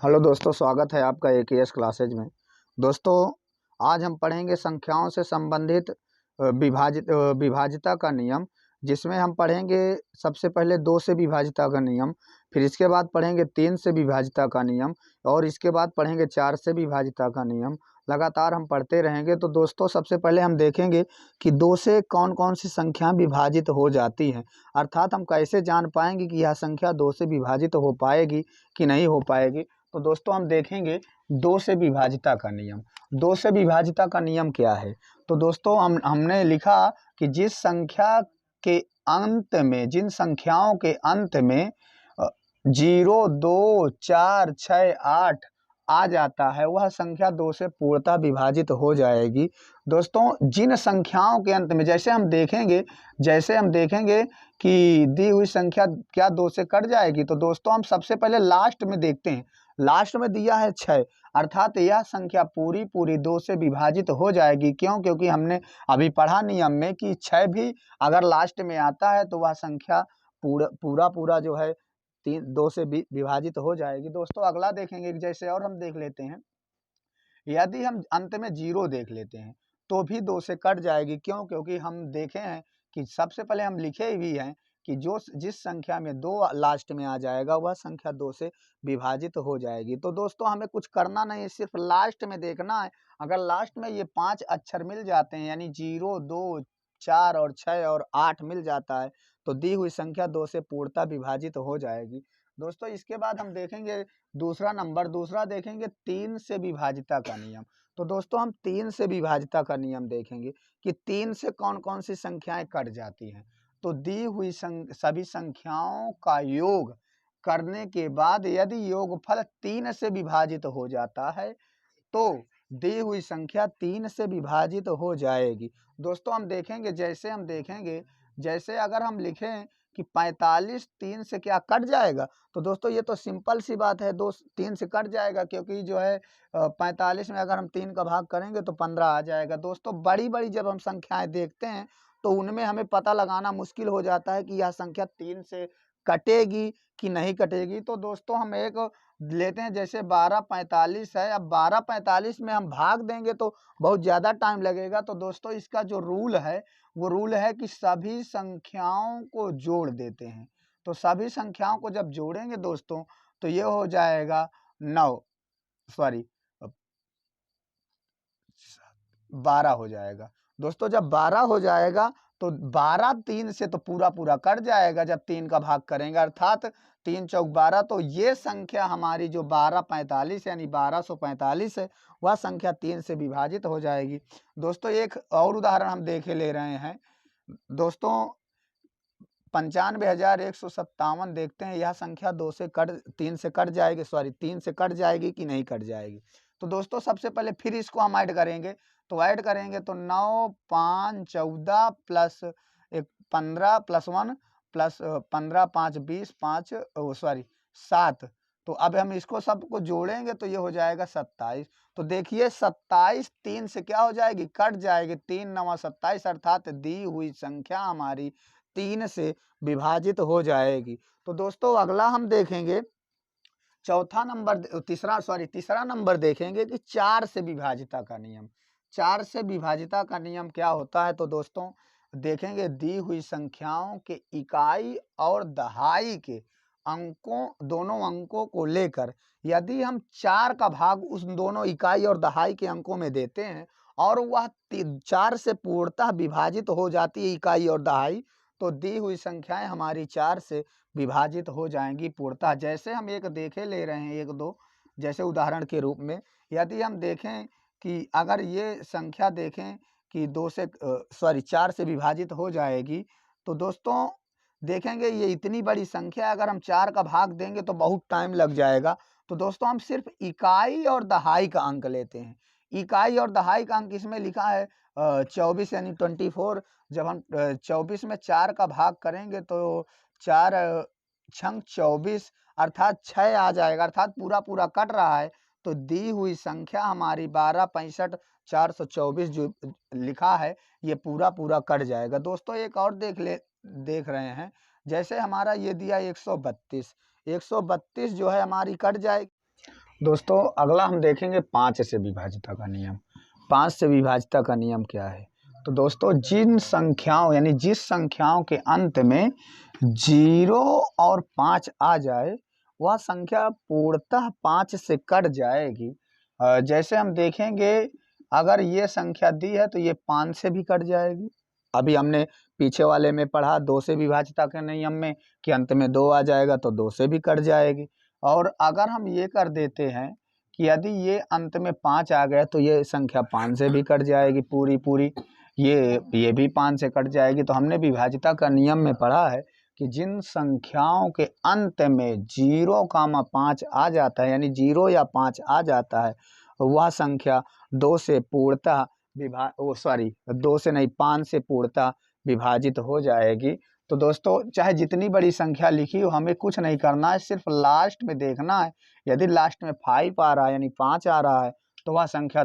Hello दोस्तों, स्वागत है आपका एकेएस क्लासेज में। दोस्तों, आज हम पढ़ेंगे संख्याओं से संबंधित विभाज्यता का नियम, जिसमें हम पढ़ेंगे सबसे पहले 2 से विभाज्यता का नियम, फिर इसके बाद पढ़ेंगे 3 से विभाज्यता का नियम और इसके बाद पढ़ेंगे 4 से विभाज्यता का नियम। लगातार हम पढ़ते रहेंगे। तो दोस्तों, सबसे पहले हम देखेंगे कि 2 से कौन कौन सी संख्या विभाजित हो जाती हैं, अर्थात हम कैसे जान पाएंगे कि यह संख्या 2 से विभाजित हो पाएगी कि नहीं हो पाएगी। तो दोस्तों, हम देखेंगे 2 से विभाज्यता का नियम। 2 से विभाज्यता का नियम क्या है? तो दोस्तों, हमने लिखा कि जिन संख्याओं के अंत में 0, 2, 4, 6, 8 आ जाता है, वह संख्या 2 से पूर्णतः विभाजित हो जाएगी। दोस्तों, जिन संख्याओं के अंत में जैसे हम देखेंगे कि दी हुई संख्या क्या 2 से कट जाएगी। तो दोस्तों, हम सबसे पहले लास्ट में देखते हैं। लास्ट में दिया है 6, अर्थात यह संख्या पूरी 2 से विभाजित हो जाएगी। क्यों? क्योंकि हमने अभी पढ़ा नियम में कि 6 भी अगर लास्ट में आता है तो वह संख्या पूरा जो है 2 से विभाजित हो जाएगी। दोस्तों, अगला देखेंगे कि जैसे और हम देख लेते हैं, यदि हम अंत में 0 देख लेते हैं तो भी 2 से कट जाएगी। क्यों? क्योंकि हम देखे हैं कि सबसे पहले हम लिखे भी हैं कि जिस संख्या में 2 लास्ट में आ जाएगा वह संख्या 2 से विभाजित हो जाएगी। तो दोस्तों, हमें कुछ करना नहीं है, सिर्फ लास्ट में देखना है। अगर लास्ट में ये 5 अक्षर मिल जाते हैं, यानी 0, 2, 4 और 6 और 8 मिल जाता है, तो दी हुई संख्या 2 से पूर्णतः विभाजित हो जाएगी। दोस्तों, इसके बाद हम देखेंगे दूसरा देखेंगे 3 से विभाज्यता का नियम। तो दोस्तों, हम 3 से विभाज्यता का नियम देखेंगे कि 3 से कौन कौन सी संख्याएं कट जाती हैं। तो दी हुई सभी संख्याओं का योग करने के बाद यदि योगफल 3 से विभाजित हो जाता है तो दी हुई संख्या 3 से विभाजित हो जाएगी। दोस्तों, हम देखेंगे जैसे अगर हम लिखें कि 45 3 से क्या कट जाएगा। तो दोस्तों, ये तो सिंपल सी बात है, 2 3 से कट जाएगा, क्योंकि जो है 45 में अगर हम 3 का भाग करेंगे तो 15 आ जाएगा। दोस्तों, बड़ी जब हम संख्याएं देखते हैं तो उनमें हमें पता लगाना मुश्किल हो जाता है कि यह संख्या 3 से कटेगी कि नहीं कटेगी। तो दोस्तों, हम एक लेते हैं, जैसे 1245 है। अब 1245 में हम भाग देंगे तो बहुत ज़्यादा टाइम लगेगा। तो दोस्तों, इसका जो रूल है वो रूल है कि सभी संख्याओं को जोड़ देते हैं। तो सभी संख्याओं को जब जोड़ेंगे दोस्तों तो ये हो जाएगा 12 हो जाएगा। दोस्तों, जब 12 हो जाएगा तो 12 3 से तो पूरा कट जाएगा जब 3 का भाग करेंगे, अर्थात 3 चौक 12। तो ये संख्या हमारी जो 1245 यानी 1245 है, वह संख्या 3 से विभाजित हो जाएगी। दोस्तों, एक और उदाहरण हम ले रहे हैं। दोस्तों, 95,157 देखते हैं, यह संख्या 3 से कट जाएगी, 3 से कट जाएगी कि नहीं कट जाएगी। तो दोस्तों, सबसे पहले फिर इसको हम ऐड करेंगे। तो 9 5 14 प्लस 15 प्लस 1 प्लस 15 5 20 5 7। तो अब हम इसको सबको जोड़ेंगे तो ये हो जाएगा 27। तो देखिए, 27 3 से क्या हो जाएगी, कट जाएगी। 3 9 27, अर्थात दी हुई संख्या हमारी 3 से विभाजित हो जाएगी। तो दोस्तों, अगला हम देखेंगे तीसरा नंबर देखेंगे कि 4 से विभाजिता का नियम। 4 से विभाजिता का नियम क्या होता है? तो दोस्तों, देखेंगे दी हुई संख्याओं के इकाई और दहाई के दोनों अंकों को लेकर यदि हम 4 का भाग उस दोनों इकाई और दहाई के अंकों में देते हैं और वह 4 से पूर्णतः विभाजित हो जाती है इकाई और दहाई, तो दी हुई संख्याएं हमारी 4 से विभाजित हो जाएंगी पूर्णतः। जैसे हम एक ले रहे हैं, 1 2, जैसे उदाहरण के रूप में यदि हम देखें कि अगर ये संख्या देखें कि 4 से विभाजित हो जाएगी, तो दोस्तों देखेंगे ये इतनी बड़ी संख्या, अगर हम 4 का भाग देंगे तो बहुत टाइम लग जाएगा। तो दोस्तों, हम सिर्फ इकाई और दहाई का अंक लेते हैं। इकाई और दहाई का अंक इसमें लिखा है 24 यानी 24। जब हम 24 में 4 का भाग करेंगे तो 4 छंग 24, अर्थात 6 आ जाएगा, अर्थात पूरा कट रहा है। तो दी हुई संख्या हमारी 12 65 424 जो लिखा है ये पूरा कट जाएगा। दोस्तों, एक और देख रहे हैं, जैसे हमारा ये दिया 132 जो है हमारी कट जाएगी। दोस्तों अगला हम देखेंगे 5 से विभाज्यता का नियम। 5 से विभाज्यता का नियम क्या है? तो दोस्तों जिन संख्याओं यानी जिस संख्याओं के अंत में 0 और 5 आ जाए वह संख्या पूर्णतः 5 से कट जाएगी। जैसे हम देखेंगे अगर ये संख्या दी है तो ये 5 से भी कट जाएगी। अभी हमने पीछे वाले में पढ़ा 2 से विभाज्यता के नियम में कि अंत में 2 आ जाएगा तो 2 से भी कट जाएगी। और अगर हम ये कर देते हैं कि यदि ये अंत में 5 आ गया तो ये संख्या 5 से भी कट जाएगी पूरी पूरी, ये भी 5 से कट जाएगी। तो हमने विभाज्यता का नियम में पढ़ा है कि जिन संख्याओं के अंत में 0,5 आ जाता है यानी 0 या 5 आ जाता है वह संख्या 2 से पूर्णतः 2 से नहीं 5 से पूर्णतः विभाजित हो जाएगी। तो दोस्तों चाहे जितनी बड़ी संख्या लिखी हो हमें कुछ नहीं करना है, सिर्फ लास्ट में देखना है। यदि लास्ट में 5 आ रहा है यानी 5 आ रहा है तो वह संख्या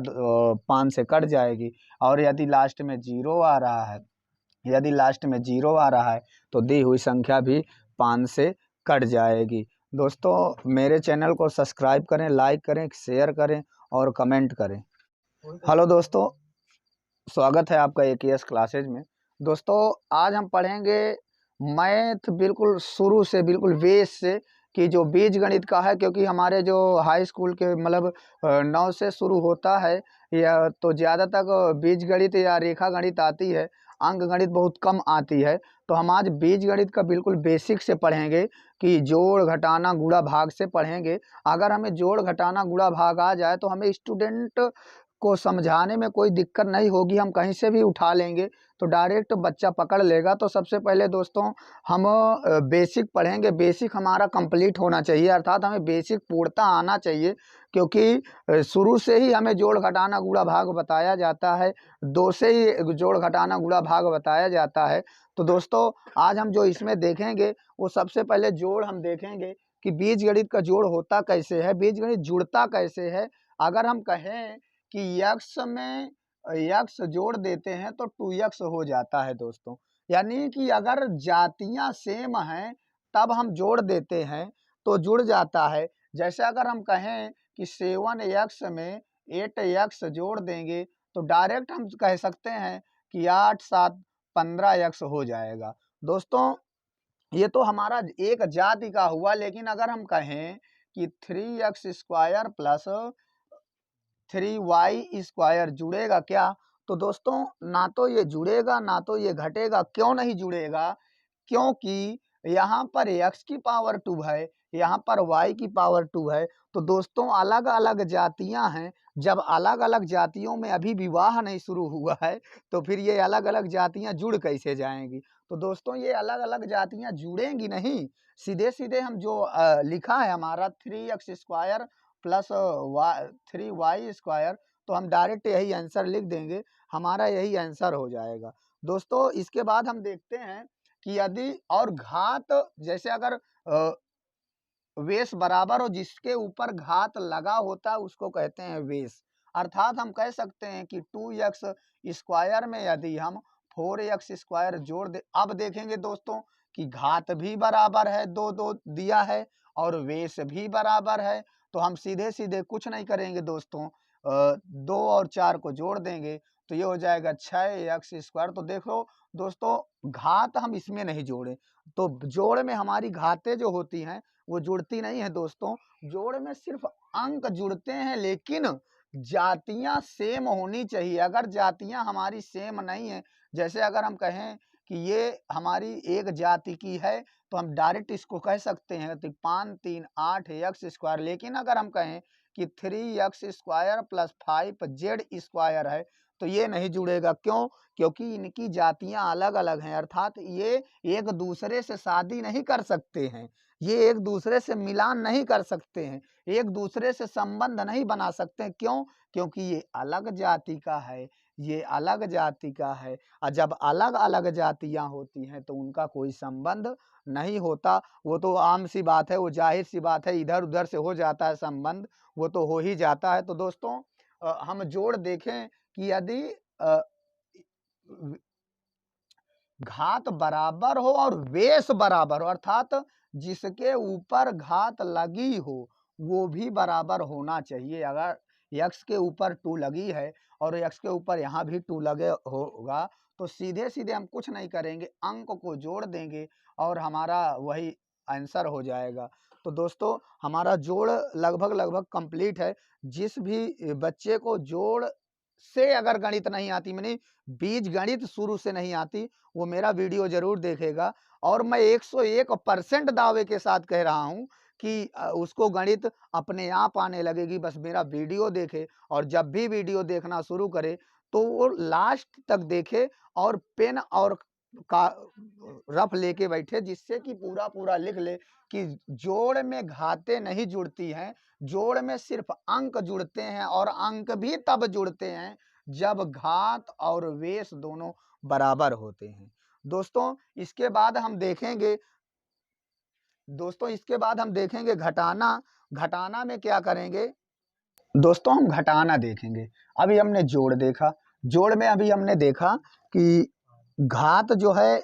5 से कट जाएगी। और यदि लास्ट में 0 आ रहा है तो दी हुई संख्या भी 5 से कट जाएगी। दोस्तों मेरे चैनल को सब्सक्राइब करें, लाइक करें, शेयर करें और कमेंट करें। हेलो दोस्तों, स्वागत है आपका AKS क्लासेज में। दोस्तों आज हम पढ़ेंगे मैथ बिल्कुल शुरू से, बिल्कुल बेस से, कि जो बीज गणित का है, क्योंकि हमारे जो हाई स्कूल के मतलब 9 से शुरू होता है या तो ज़्यादा तक बीज गणित या रेखा गणित आती है, अंक गणित बहुत कम आती है। तो हम आज बीज गणित का बिल्कुल बेसिक से पढ़ेंगे कि जोड़ घटाना गुणा भाग से पढ़ेंगे। अगर हमें जोड़ घटाना गुणा भाग आ जाए तो हमें स्टूडेंट को समझाने में कोई दिक्कत नहीं होगी, हम कहीं से भी उठा लेंगे तो डायरेक्ट बच्चा पकड़ लेगा। तो सबसे पहले दोस्तों हम बेसिक पढ़ेंगे। बेसिक हमारा कंप्लीट होना चाहिए, अर्थात हमें बेसिक पूर्णतः आना चाहिए, क्योंकि शुरू से ही हमें जोड़ घटाना गुणा भाग बताया जाता है, 2 से ही जोड़ घटाना गुणा भाग बताया जाता है। तो दोस्तों आज हम जो इसमें देखेंगे वो सबसे पहले जोड़ हम देखेंगे कि बीजगणित का जोड़ होता कैसे है, बीजगणित जुड़ता कैसे है। अगर हम कहें कि यक्स में यक्स जोड़ देते हैं तो 2x हो जाता है दोस्तों, यानी कि अगर जातियां सेम हैं तब हम जोड़ देते हैं तो जुड़ जाता है। जैसे अगर हम कहें कि 7x में 8x जोड़ देंगे तो डायरेक्ट हम कह सकते हैं कि 8 7 15x हो जाएगा। दोस्तों ये तो हमारा एक जाति का हुआ, लेकिन अगर हम कहें कि 3x² प्लस 3y² जुड़ेगा क्या, तो दोस्तों ना तो ये जुड़ेगा ना तो ये घटेगा। क्यों नहीं जुड़ेगा? क्योंकि यहाँ पर x की पावर 2 है, यहाँ पर y की पावर 2 है। तो दोस्तों अलग अलग जातियां हैं, जब अलग अलग जातियों में अभी विवाह नहीं शुरू हुआ है तो फिर ये अलग अलग जातियां जुड़ कैसे जाएंगी? तो दोस्तों ये अलग अलग जातियां जुड़ेंगी नहीं, सीधे सीधे हम जो लिखा है हमारा 3x² प्लस 3y², तो हम डायरेक्ट यही आंसर लिख देंगे, हमारा यही आंसर हो जाएगा। दोस्तों इसके बाद हम देखते हैं कि यदि और घात, जैसे अगर वेश बराबर हो, जिसके ऊपर घात लगा होता है उसको कहते हैं वेश। अर्थात हम कह सकते हैं कि 2x² में यदि हम 4x² जोड़ दे, अब देखेंगे दोस्तों कि घात भी बराबर है, 2 2 दिया है और वेश भी बराबर है। तो हम सीधे सीधे कुछ नहीं करेंगे दोस्तों, 2 और 4 को जोड़ देंगे तो ये हो जाएगा 6x²। तो देखो दोस्तों घात हम इसमें नहीं जोड़े, तो जोड़ में हमारी घातें जो होती हैं वो जुड़ती नहीं है दोस्तों। जोड़ में सिर्फ अंक जुड़ते हैं, लेकिन जातियां सेम होनी चाहिए। अगर जातियां हमारी सेम नहीं है, जैसे अगर हम कहें कि ये हमारी एक जाति की है तो हम डायरेक्ट इसको कह सकते हैं तो 5 3 8x²। लेकिन अगर हम कहें कि 3x² प्लस 5z² है तो ये नहीं जुड़ेगा। क्यों? क्योंकि इनकी जातियां अलग अलग हैं, अर्थात ये एक दूसरे से शादी नहीं कर सकते हैं, ये एक दूसरे से मिलान नहीं कर सकते हैं, एक दूसरे से संबंध नहीं बना सकते हैं। क्यों? क्योंकि ये अलग जाति का है, ये अलग जाति का है। और जब अलग अलग जातियां होती हैं तो उनका कोई संबंध नहीं होता। वो तो आम सी बात है, वो जाहिर सी बात है, इधर उधर से हो जाता है संबंध, वो तो हो ही जाता है। तो दोस्तों हम जोड़ देखें कि यदि घात बराबर हो और वेश बराबर हो, अर्थात जिसके ऊपर घात लगी हो वो भी बराबर होना चाहिए। अगर x के ऊपर 2 लगी है और x के ऊपर यहाँ भी 2 लगे होगा तो सीधे-सीधे हम कुछ नहीं करेंगे, अंक को जोड़ देंगे और हमारा वही आंसर हो जाएगा। तो दोस्तों हमारा जोड़ लगभग कंप्लीट है। जिस भी बच्चे को जोड़ से अगर गणित नहीं आती, माने बीज गणित शुरू से नहीं आती, वो मेरा वीडियो ज़रूर देखेगा और मैं 101% दावे के साथ कह रहा हूँ कि उसको गणित अपने आप आने लगेगी। बस मेरा वीडियो देखे और जब भी वीडियो देखना शुरू करे तो वो लास्ट तक देखे और पेन और का रफ लेके बैठे, जिससे कि पूरा लिख ले कि जोड़ में घातें नहीं जुड़ती हैं, जोड़ में सिर्फ अंक जुड़ते हैं और अंक भी तब जुड़ते हैं जब घात और वेश दोनों बराबर होते हैं। दोस्तों इसके बाद हम देखेंगे घटाना। घटाना में क्या करेंगे दोस्तों, हम घटाना देखेंगे। अभी हमने जोड़ देखा, जोड़ में अभी हमने देखा कि घात जो है,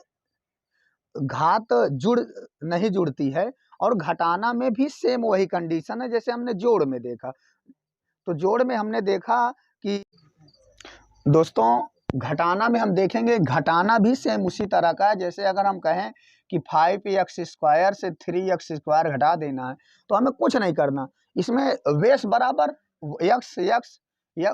घात जुड़ नहीं जुड़ती है और घटाना में भी सेम वही कंडीशन है जैसे हमने जोड़ में देखा। तो जोड़ में हमने देखा कि दोस्तों घटाना में हम देखेंगे, घटाना भी सेम उसी तरह का है। जैसे अगर हम कहें कि 5x² से 3x² घटा देना है तो हमें कुछ नहीं करना, इसमें वेश बराबर x या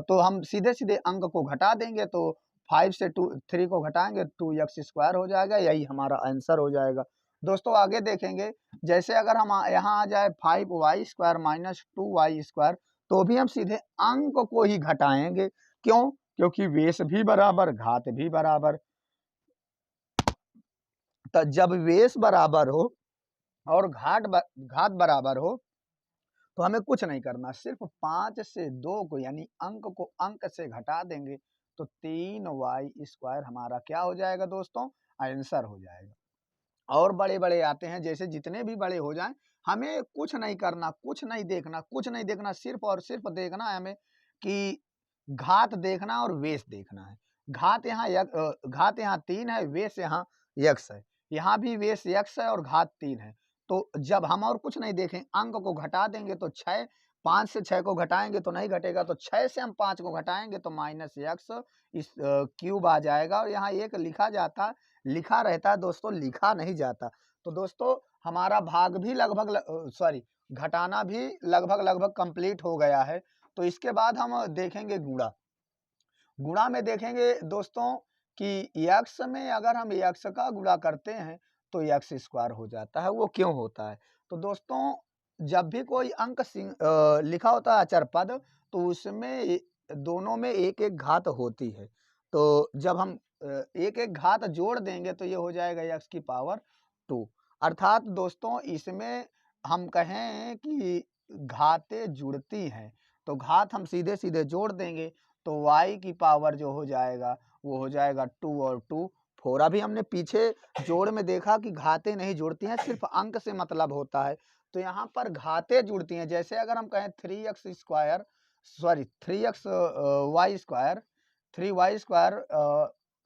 तो हम सीधे अंक को घटा देंगे तो 5 से 3 को घटाएंगे 2x² हो जाएगा, यही हमारा आंसर हो जाएगा। दोस्तों आगे देखेंगे, जैसे अगर हम यहाँ आ जाए 5y² माइनस 2y² तो भी हम सीधे अंक को ही घटाएंगे। क्यों? क्योंकि वेश भी बराबर घात भी बराबर। तो जब वेश बराबर हो और घात बराबर हो तो हमें कुछ नहीं करना, सिर्फ 5 से 2 को यानी अंक को अंक से घटा देंगे तो 3y² हमारा क्या हो जाएगा दोस्तों, आंसर हो जाएगा। और बड़े आते हैं, जैसे जितने भी बड़े हो जाएं हमें कुछ नहीं करना, कुछ नहीं देखना, सिर्फ और सिर्फ देखना है हमें कि घात देखना और वेश देखना है। घात यहाँ 3 है, वेश यहाँ x है, यहाँ भी वेश x है और घात 3 है। तो जब हम और कुछ नहीं देखें, अंक को घटा देंगे तो 6, 5 से 6 को घटाएंगे तो नहीं घटेगा, तो 6 से हम 5 को घटाएंगे तो -x इस क्यूब आ जाएगा और यहाँ एक लिखा रहता है दोस्तों, लिखा नहीं जाता। तो दोस्तों हमारा भाग भी घटाना भी लगभग कंप्लीट हो गया है। तो इसके बाद हम देखेंगे गुणा। गुणा में देखेंगे दोस्तों कि x में अगर हम x का गुणा करते हैं तो x² हो जाता है। वो क्यों होता है? तो दोस्तों जब भी कोई अंक लिखा होता है अचर पद तो उसमें दोनों में एक घात होती है। तो जब हम एक घात जोड़ देंगे तो ये हो जाएगा x की पावर 2। अर्थात दोस्तों इसमें हम कहें कि घातें जुड़ती हैं तो घात हम सीधे जोड़ देंगे तो y की पावर जो हो जाएगा वो हो जाएगा 2 और 2 4। अभी हमने पीछे जोड़ में देखा कि घातें नहीं जुड़ती हैं, सिर्फ अंक से मतलब होता है। तो यहाँ पर घातें जुड़ती हैं। जैसे अगर हम कहें 3y²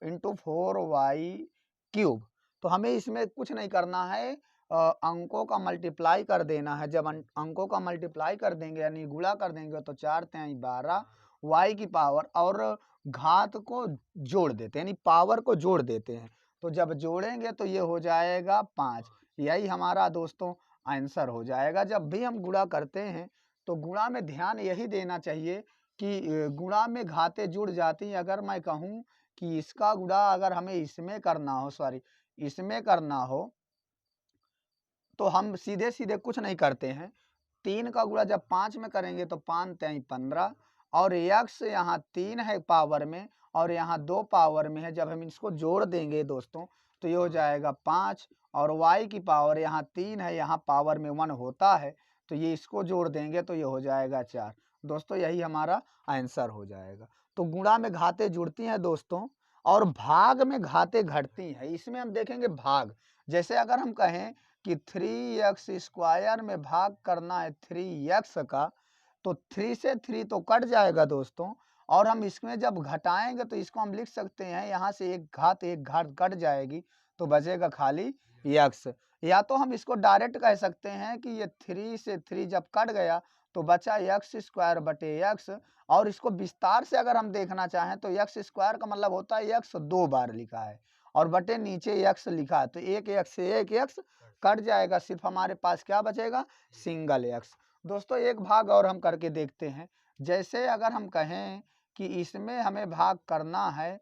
इंटू 4y³ तो हमें इसमें कुछ नहीं करना है, अंकों का मल्टीप्लाई कर देना है। जब अंकों का मल्टीप्लाई कर देंगे यानी गुणा कर देंगे तो 4 × 12 y की पावर और घात को जोड़ देते हैं यानी पावर को जोड़ देते हैं। तो जब जोड़ेंगे तो ये हो जाएगा 5। यही हमारा दोस्तों आंसर हो जाएगा। जब भी हम गुणा करते हैं तो गुणा में ध्यान यही देना चाहिए कि गुणा में घातें जुड़ जाती हैं। अगर मैं कहूँ कि इसका गुणा अगर हमें इसमें करना हो तो हम सीधे कुछ नहीं करते हैं। 3 का गुणा जब 5 में करेंगे तो 5 × 15 और x यहाँ 3 है पावर में और यहाँ 2 पावर में है। जब हम इसको जोड़ देंगे दोस्तों तो ये हो जाएगा 5 और y की पावर यहाँ 3 है, यहाँ पावर में 1 होता है तो ये इसको जोड़ देंगे तो ये हो जाएगा 4। दोस्तों यही हमारा आंसर हो जाएगा। तो गुणा में घातें जुड़ती हैं दोस्तों और भाग में घातें घटती हैं। इसमें हम देखेंगे भाग, जैसे अगर हम कहें कि 3x² में भाग करना है 3x का तो 3 से 3 तो कट जाएगा दोस्तों और हम इसमें जब घटाएंगे तो इसको हम लिख सकते हैं, यहाँ से एक घात कट जाएगी तो बचेगा खाली x। या तो हम इसको डायरेक्ट कह सकते हैं कि ये 3 से 3 जब कट गया तो बचा एक्स स्क्वायर बटे एक्स। और इसको विस्तार से अगर हम देखना चाहें तो एक्स स्क्वायर का मतलब होता है एक्स 2 बार लिखा है और बटे नीचे एक्स लिखा है, तो एक एक्स से एक एक्स कट जाएगा, सिर्फ हमारे पास क्या बचेगा, सिंगल एक्स। दोस्तों एक भाग और हम करके देखते हैं। जैसे अगर हम कहें कि इसमें हमें भाग करना है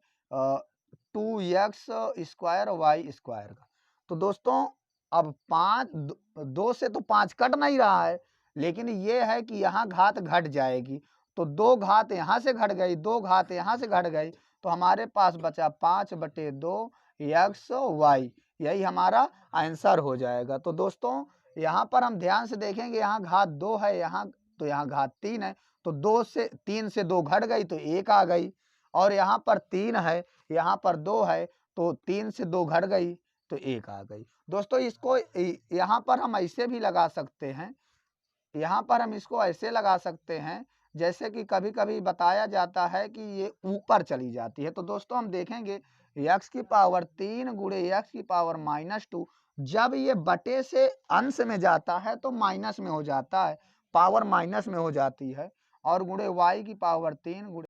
2x स्क्वायर वाई स्क्वायर का, तो दोस्तों अब 2 से तो 5 कट नहीं रहा है, लेकिन ये है कि यहाँ घात घट जाएगी, तो 2 घात यहाँ से घट गई, 2 घात यहाँ से घट गई, तो हमारे पास बचा 5/2 एक्स वाई, यही हमारा आंसर हो जाएगा। तो दोस्तों यहाँ पर हम ध्यान से देखेंगे, यहाँ घात 2 है, यहाँ तो यहाँ घात 3 है, तो 3 से 2 घट गई तो 1 आ गई, और यहाँ पर 3 है, यहाँ पर 2 है, तो 3 से 2 घट गई तो 1 आ गई। दोस्तों इसको यहाँ पर हम ऐसे भी लगा सकते हैं, यहाँ पर हम इसको ऐसे लगा सकते हैं जैसे कि कभी-कभी बताया जाता है कि ये ऊपर चली जाती है। तो दोस्तों हम देखेंगे x की पावर 3 गुणे x की पावर -2, जब ये बटे से अंश में जाता है तो माइनस में हो जाता है, पावर माइनस में हो जाती है, और गुणे y की पावर 3 गुणे